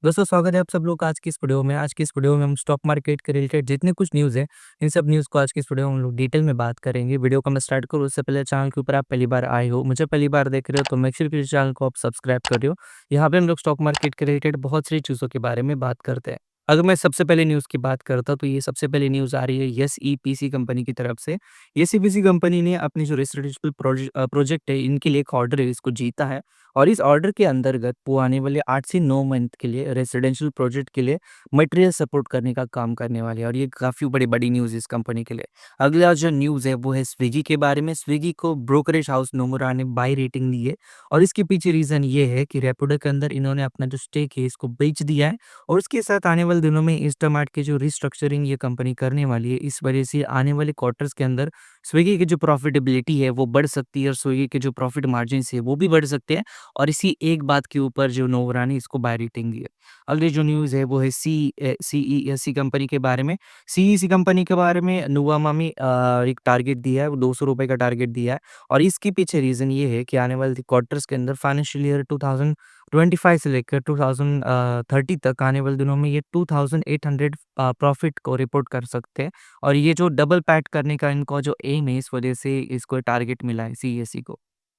दोस्तों स्वागत है आप सब लोग का आज की इस वीडियो में। आज की इस वीडियो में हम स्टॉक मार्केट के रिलेटेड जितने कुछ न्यूज़ है, इन सब न्यूज़ को आज की इस वीडियो में हम लोग डिटेल में बात करेंगे। वीडियो को मैं स्टार्ट करूँ उससे पहले चैनल के ऊपर आप पहली बार आए हो, मुझे पहली बार देख रहे हो तो मेक श्योर कि चैनल को आप सब्सक्राइब कर रहे हो। यहाँ पे हम लोग स्टॉक मार्केट के रिलेटेड बहुत सारी चीज़ों के बारे में बात करते हैं। अगर मैं सबसे पहले न्यूज़ की बात करता हूँ तो ये सबसे पहली न्यूज़ आ रही है एसईपीसी कंपनी की तरफ से। एसईपीसी कंपनी ने अपनी जो रेसिडेंशियल प्रोजेक्ट है इनके लिए एक ऑर्डर है इसको जीता है। और इस ऑर्डर के अंतर्गत वो आने वाले 8 से 9 मंथ के लिए रेसिडेंशियल प्रोजेक्ट के लिए मटेरियल सपोर्ट करने का काम करने वाले हैं और ये काफ़ी बड़ी न्यूज़ है इस कंपनी के लिए। अगला जो न्यूज़ है वो है स्विगी के बारे में। स्विगी को ब्रोकरेज हाउस नोमुरा ने बाय रेटिंग दी है और इसके पीछे रीज़न ये है कि रैपिडो के अंदर इन्होंने अपना जो स्टेक है इसको बेच दिया है और उसके साथ आने वाले दिनों में इंस्टामार्ट की जो रिस्ट्रक्चरिंग ये कंपनी करने वाली है, इस वजह से आने वाले क्वार्टर्स के अंदर स्विगी की जो प्रॉफिटेबिलिटी है वो बढ़ सकती है और स्विगी के जो प्रॉफिट मार्जिन्स है वो भी बढ़ सकते हैं। और इसी एक बात के ऊपर जो नोवरा ने इसको बाय रेटिंग दी है। अगली जो न्यूज़ है वो है सीईएससी कंपनी के बारे में। सीईएससी कंपनी के बारे में नुवामा में एक टारगेट दिया है, वो ₹200 का टारगेट दिया है और इसके पीछे रीज़न ये है कि आने वाले क्वार्टर्स के अंदर फाइनेंशियल ईयर 2025 से लेकर 2030 तक आने वाले दिनों में ये 2800 प्रॉफिट को रिपोर्ट कर सकते हैं और ये जो डबल पैट करने का इनका जो एम है, इस वजह से इसको टारगेट मिला है सीईएससी को।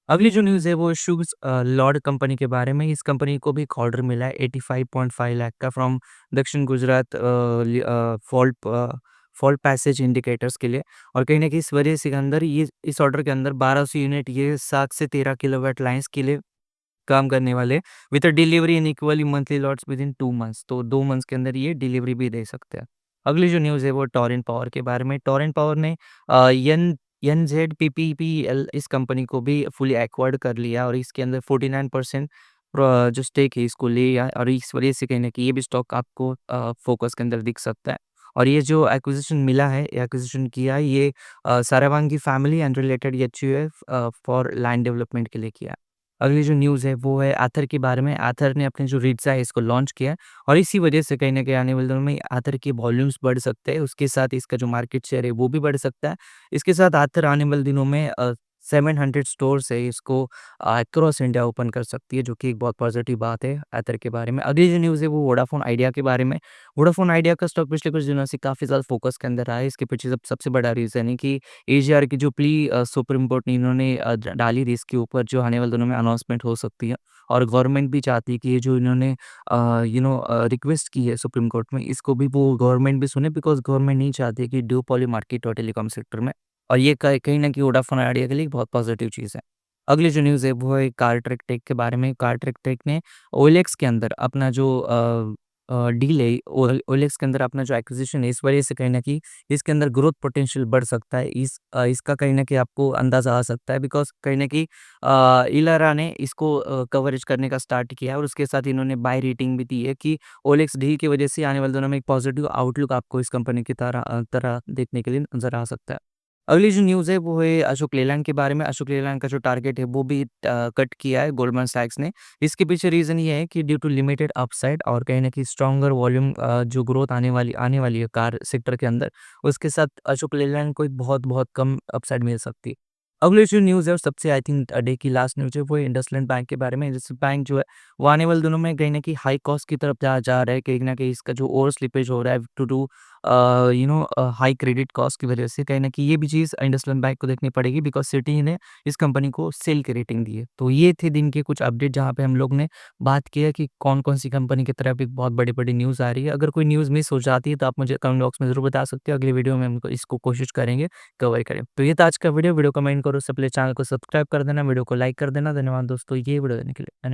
अगली जो न्यूज़ है वो शुग्स लॉर्ड कंपनी के बारे में। इस कंपनी को भी एक ऑर्डर मिला है 85.5 लाख का फ्रॉम दक्षिण गुजरात फॉल्ट पैसेज इंडिकेटर्स के लिए और कहीं न कहीं इस वजह से के अंदर ये इस ऑर्डर के अंदर 1200 यूनिट ये 7 से 13 किलोवाट लाइन्स के लिए काम करने वाले with a delivery in equally monthly lots within 2 months. तो 2 मंथ्स के अंदर ये डिलीवरी भी दे सकते हैं। अगली जो न्यूज़ है वो टोरेंट पावर के बारे में। टोरेंट पावर ने एनजेडपीपीपीएल इस कंपनी को भी फुली एक्वायर्ड कर लिया और इसके अंदर 49% जो स्टेक है इसको लिया और इस वजह से कहीं न कहीं ये भी स्टॉक आपको फोकस के अंदर दिख सकता है। और ये जो एक्विजिशन मिला है, एक्विजिशन किया है ये Saravangi family and related HUF for land development के लिए किया है। अगली जो न्यूज़ है वो है आथर के बारे में। आथर ने अपने जो रिट्ज़ा है इसको लॉन्च किया है और इसी वजह से कहीं न कहीं आने वाले दिनों में आथर के वॉल्यूम्स बढ़ सकते हैं। उसके साथ इसका जो मार्केट शेयर है वो भी बढ़ सकता है। इसके साथ आथर आने वाले दिनों में 700 स्टोर्स है इसको अक्रॉस इंडिया ओपन कर सकती है, जो कि एक बहुत पॉजिटिव बात है आथर के बारे में। अगली जो न्यूज़ है वो वोडाफ़ोन आइडिया के बारे में। वोडाफ़ोन आइडिया का स्टॉक पिछले कुछ दिनों से काफ़ी ज़्यादा फ़ोकस के अंदर रहा है। इसके पीछे सबसे बड़ा रीज़न है कि एजीआर की जो प्ली सुप्रीम कोर्ट ने इन्होंने डाली थी इसके ऊपर, जो आने वाले दिनों में अनाउंसमेंट हो सकती है और गवर्नमेंट भी चाहती है कि ये जो इन्होंने रिक्वेस्ट की है सुप्रीम कोर्ट में, इसको भी वो गवर्नमेंट भी सुने, बिकॉज़ गवर्नमेंट नहीं चाहती कि ड्यूओपोली मार्केट हो टेलीकॉम सेक्टर में और ये कहीं न कहीं वोडाफ़ोन आइडिया के लिए एक बहुत पॉजिटिव चीज़ है। अगली जो न्यूज़ है वो है कारट्रैक टेक के बारे में। कारट्रैक टेक ने ओएलएक्स के अंदर अपना जो डील है, ओएलएक्स के अंदर अपना जो एक्विजिशन है, इस वजह से कहीं न कहीं इसके अंदर ग्रोथ पोटेंशियल बढ़ सकता है। इसका कहीं न कहीं आपको अंदाज़ा आ सकता है, बिकॉज़ कहीं न कहीं इलारा ने इसको कवरेज करने का स्टार्ट किया है और उसके साथ इन्होंने बाय रेटिंग भी दी है कि ओएलएक्स डील की वजह से आने वाले दिनों में एक पॉजिटिव आउटलुक आपको इस कंपनी की तरह देखने के लिए नज़र आ सकता है। अगली जो न्यूज़ है वो है अशोक लेलैंड के बारे में। अशोक लेलैंड का जो टारगेट है वो भी कट किया है गोल्डमैन सैक्स ने। इसके पीछे रीज़न ये है कि ड्यू टू लिमिटेड अपसाइड और कहीं न कहीं स्ट्रॉन्गर वॉल्यूम जो ग्रोथ आने वाली है कार सेक्टर के अंदर, उसके साथ अशोक लेलैंड को एक बहुत कम अपसाइड मिल सकती है। अगली जो न्यूज़ है और सबसे आई थिंक डे की लास्ट न्यूज़ है वो है इंडसइंड बैंक के बारे में। इंडसइंड बैंक जो है वो आने वाले दिनों में कहीं न कहीं हाई कॉस्ट की तरफ जा रहा है। कहीं न कहीं इसका जो ओवर स्लिपेज हो रहा है टू हाई क्रेडिट कॉस्ट की वजह से, कहीं न कहीं ये भी चीज़ इंडसइंड बैंक को देखनी पड़ेगी, बिकॉज़ सिटी ने इस कंपनी को सेल की रेटिंग दी है। तो ये थे दिन के कुछ अपडेट जहाँ पे हम लोग ने बात की है कि कौन-कौन सी कंपनी की तरफ एक बहुत बड़ी-बड़ी न्यूज़ आ रही है। अगर कोई न्यूज़ मिस हो जाती है तो आप मुझे कमेंट बॉक्स में ज़रूर बता सकते हो। अगली वीडियो में हम इसको कोशिश करेंगे कवर करें। तो ये था आज का वीडियो। वीडियो कमेंट करो, उससे पहले चैनल को सब्सक्राइब कर देना, वीडियो को लाइक कर देना। धन्यवाद दोस्तों ये वीडियो देखने के लिए। धन्य